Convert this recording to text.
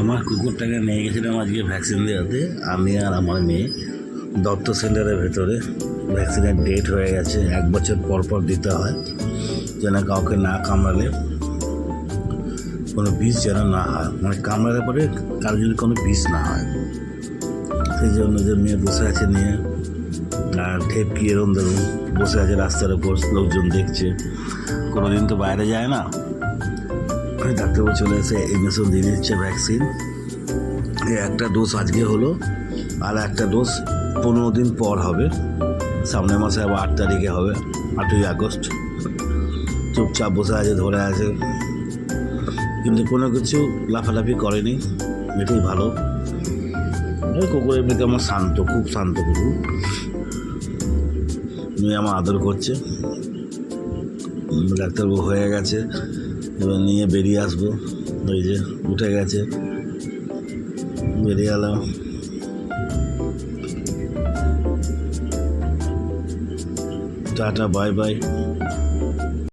আমার কুকুরটাকে নিয়ে গেছিলাম আজকে ভ্যাকসিন দেওয়াতে, আমি আর আমার মেয়ে। দত্ত সেন্টারের ভেতরে ভ্যাকসিনের ডেট হয়ে গেছে, 1 বছর পর পর দিতে হয়, যেন কাউকে না কামড়ালে কোনো বিষ যেন না হয়, মানে কামড়ালে পরে কারোর জন্য কোনো বিষ না হয়। সেই জন্য যে মেয়ে বসে আছে নিয়ে, আর ঠেপকি এরম ধরুন বসে আছে রাস্তার ওপর, লোকজন দেখছে। কোনো দিন তো বাইরে যায় না, ডাক্তারবাবু চলে এসে ইঞ্জেকশন দিয়ে দিচ্ছে ভ্যাকসিন। একটা ডোজ আজকে হলো, আর একটা ডোজ 15 দিন পর হবে, সামনের মাসে আবার 8 তারিখে হবে, 8ই আগস্ট। চুপচাপ বসে আছে, ধরে আছে, কিন্তু কোনো কিছু লাফালাফি করেনি, এটাই ভালো। ওই কুকুর এমনিতে আমার শান্ত, খুব শান্ত কুকুর। মেয়ে আমার আদর করছে। ডাক্তারবাবু হয়ে গেছে, এবার নিয়ে বেরিয়ে আসবো। ওই যে উঠে গেছে, বেরিয়ে এলাম। Tata, bye bye.